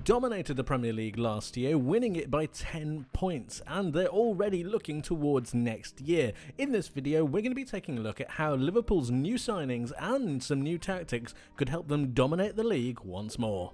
dominated the Premier League last year, winning it by 10 points, and they're already looking towards next year. In this video, we're going to be taking a look at how Liverpool's new signings and some new tactics could help them dominate the league once more.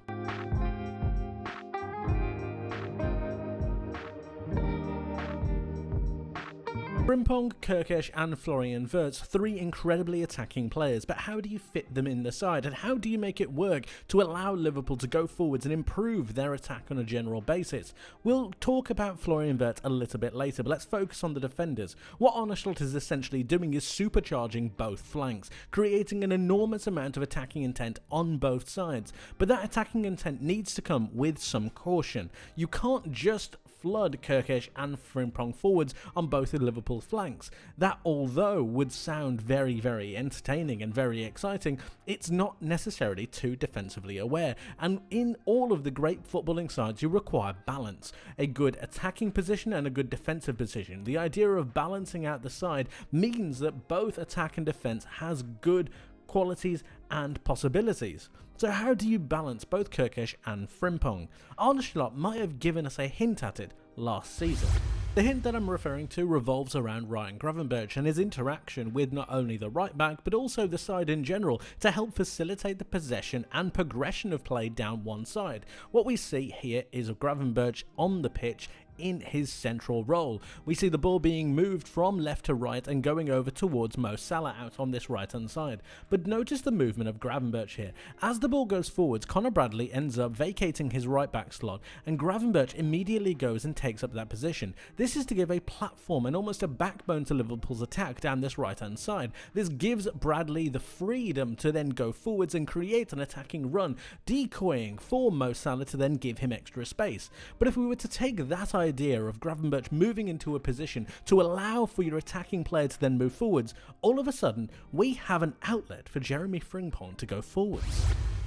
Frimpong, Kirkesh and Florian Wirtz, three incredibly attacking players, but how do you fit them in the side, and how do you make it work to allow Liverpool to go forwards and improve their attack on a general basis? We'll talk about Florian Wirtz a little bit later, but let's focus on the defenders. What Arne Slot is essentially doing is supercharging both flanks, creating an enormous amount of attacking intent on both sides, but that attacking intent needs to come with some caution. You can't just flood Kirkesh and Frimpong forwards on both of Liverpool's flanks. That, although would sound very entertaining and very exciting, it's not necessarily too defensively aware, and in all of the great footballing sides you require balance, a good attacking position and a good defensive position. The idea of balancing out the side means that both attack and defense has good qualities and possibilities. So how do you balance both Kirkesh and Frimpong? Arne Slot might have given us a hint at it last season. The hint that I'm referring to revolves around Ryan Gravenberch and his interaction with not only the right back but also the side in general to help facilitate the possession and progression of play down one side. What we see here is Gravenberch on the pitch in his central role. We see the ball being moved from left to right and going over towards Mo Salah out on this right hand side. But notice the movement of Gravenberch here. As the ball goes forwards, Conor Bradley ends up vacating his right back slot and Gravenberch immediately goes and takes up that position. This is to give a platform and almost a backbone to Liverpool's attack down this right hand side. This gives Bradley the freedom to then go forwards and create an attacking run, decoying for Mo Salah to then give him extra space. But if we were to take that idea of Gravenberch moving into a position to allow for your attacking player to then move forwards, all of a sudden we have an outlet for Jeremy Frimpong to go forwards.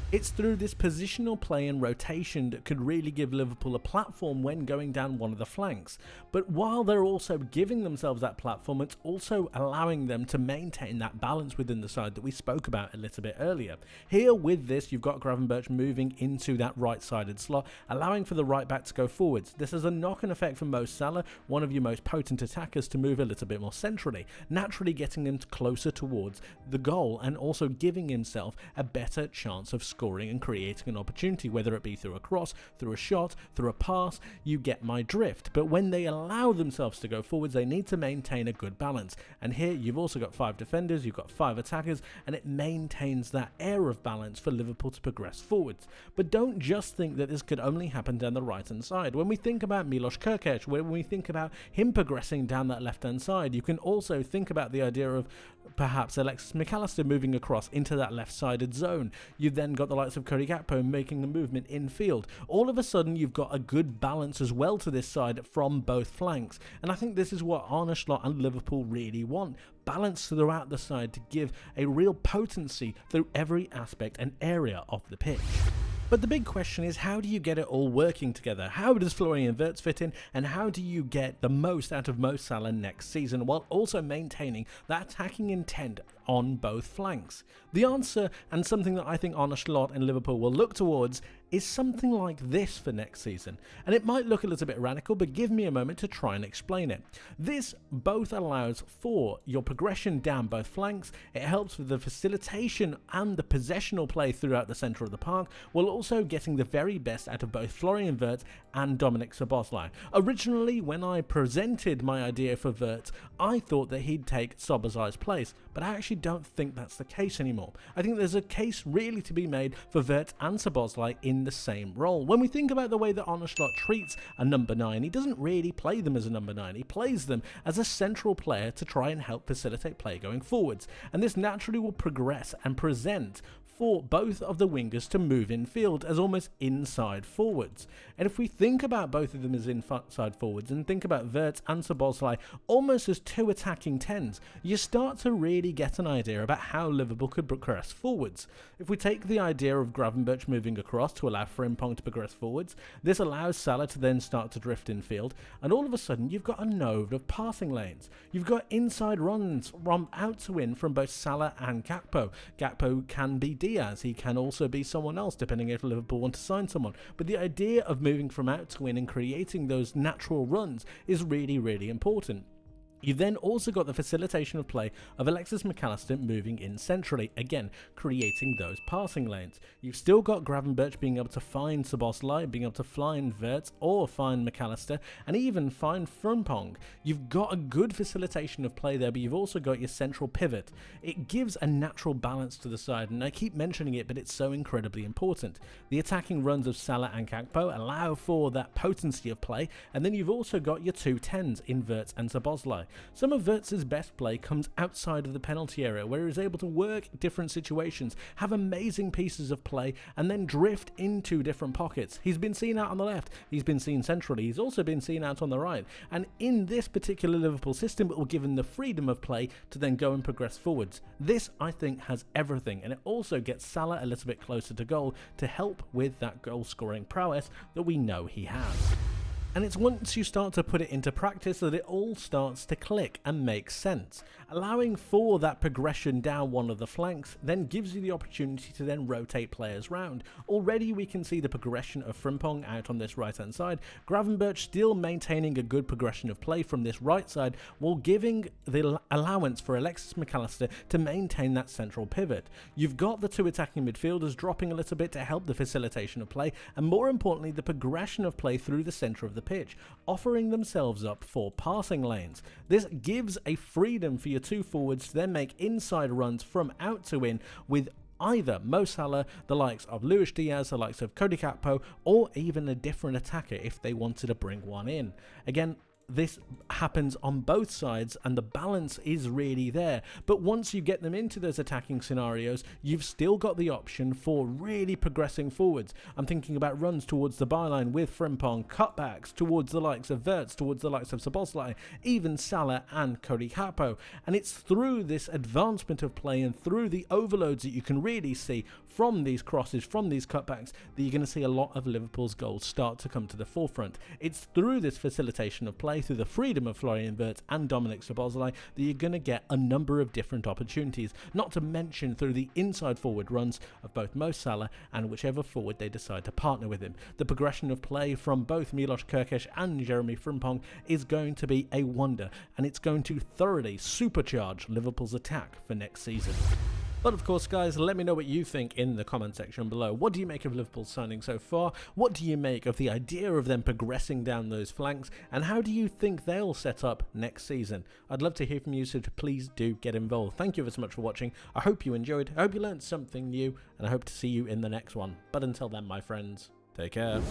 It's through this positional play and rotation that could really give Liverpool a platform when going down one of the flanks. But while they're also giving themselves that platform, it's also allowing them to maintain that balance within the side that we spoke about a little bit earlier. Here with this, you've got Gravenberch moving into that right-sided slot, allowing for the right back to go forwards. This has a knock-on effect for Mo Salah, one of your most potent attackers, to move a little bit more centrally, naturally getting him closer towards the goal and also giving himself a better chance of scoring and creating an opportunity, whether it be through a cross, through a shot, through a pass. You get my drift. But when they allow themselves to go forwards, they need to maintain a good balance. And here you've also got 5 defenders, you've got 5 attackers, and it maintains that air of balance for Liverpool to progress forwards. But don't just think that this could only happen down the right hand side. When we think about Milos Kirkesh, when we think about him progressing down that left hand side, you can also think about the idea of perhaps Alexis McAllister moving across into that left-sided zone. You've then got the likes of Cody Gakpo making a movement infield. All of a sudden you've got a good balance as well to this side from both flanks, and I think this is what Arne Slot and Liverpool really want. Balance throughout the side to give a real potency through every aspect and area of the pitch. But the big question is, how do you get it all working together? How does Florian Wirtz fit in, and how do you get the most out of Mo Salah next season while also maintaining that attacking intent on both flanks? The answer, and something that I think Arne Slot and Liverpool will look towards, is something like this for next season. And it might look a little bit radical, but give me a moment to try and explain it. This both allows for your progression down both flanks, it helps with the facilitation and the possessional play throughout the centre of the park, while also getting the very best out of both Florian Wirtz and Dominik Szoboszlai. Originally, when I presented my idea for Wirtz, I thought that he'd take Szoboszlai's place, but I actually don't think that's the case anymore. I think there's a case really to be made for Wirtz and Szoboszlai in the same role. When we think about the way that Arne Slot treats a number 9, he doesn't really play them as a number 9, he plays them as a central player to try and help facilitate play going forwards, and this naturally will progress and present for both of the wingers to move in field as almost inside forwards. And if we think about both of them as inside forwards and think about Wirtz and Szoboszlai almost as 2 attacking 10s, you start to really get an idea about how Liverpool could progress forwards. If we take the idea of Gravenberch moving across to allow Frimpong to progress forwards, this allows Salah to then start to drift in field, and all of a sudden you've got a node of passing lanes. You've got inside runs from out to in from both Salah and Gakpo. Gakpo can be Diaz, he can also be someone else depending if Liverpool want to sign someone. But the idea of moving from out to in and creating those natural runs is really, really important. You've then also got the facilitation of play of Alexis McAllister moving in centrally, again, creating those passing lanes. You've still got Gravenberch being able to find Szoboszlai, being able to find Wirtz or find McAllister, and even find Frimpong. You've got a good facilitation of play there, but you've also got your central pivot. It gives a natural balance to the side, and I keep mentioning it, but it's so incredibly important. The attacking runs of Salah and Gakpo allow for that potency of play, and then you've also got your two 10s in Wirtz and Szoboszlai. Some of Wirtz's best play comes outside of the penalty area, where he's able to work different situations, have amazing pieces of play, and then drift into different pockets. He's been seen out on the left, he's been seen centrally, he's also been seen out on the right, and in this particular Liverpool system it will give him the freedom of play to then go and progress forwards. This, I think, has everything, and it also gets Salah a little bit closer to goal to help with that goal scoring prowess that we know he has. And it's once you start to put it into practice that it all starts to click and make sense. Allowing for that progression down one of the flanks then gives you the opportunity to then rotate players round. Already we can see the progression of Frimpong out on this right hand side, Gravenberch still maintaining a good progression of play from this right side while giving the allowance for Alexis McAllister to maintain that central pivot. You've got the two attacking midfielders dropping a little bit to help the facilitation of play, and more importantly the progression of play through the centre of the pitch, offering themselves up for passing lanes. This gives a freedom for your two forwards to then make inside runs from out to in with either Mo Salah, the likes of Luis Diaz, the likes of Cody Gakpo, or even a different attacker if they wanted to bring one in. Again, this happens on both sides and the balance is really there, but once you get them into those attacking scenarios, you've still got the option for really progressing forwards. I'm thinking about runs towards the byline with Frimpong, cutbacks towards the likes of Wirtz, towards the likes of Szoboszlai, even Salah and Cody Gakpo, and it's through this advancement of play and through the overloads that you can really see from these crosses, from these cutbacks, that you're going to see a lot of Liverpool's goals start to come to the forefront. It's through this facilitation of play, through the freedom of Florian Wirtz and Dominic Szoboszlai, that you're going to get a number of different opportunities, not to mention through the inside forward runs of both Mo Salah and whichever forward they decide to partner with him. The progression of play from both Milos Kerkez and Jeremy Frimpong is going to be a wonder, and it's going to thoroughly supercharge Liverpool's attack for next season. But of course, guys, let me know what you think in the comment section below. What do you make of Liverpool's signing so far? What do you make of the idea of them progressing down those flanks? And how do you think they'll set up next season? I'd love to hear from you, so please do get involved. Thank you ever so much for watching. I hope you enjoyed. I hope you learned something new, and I hope to see you in the next one. But until then, my friends, take care.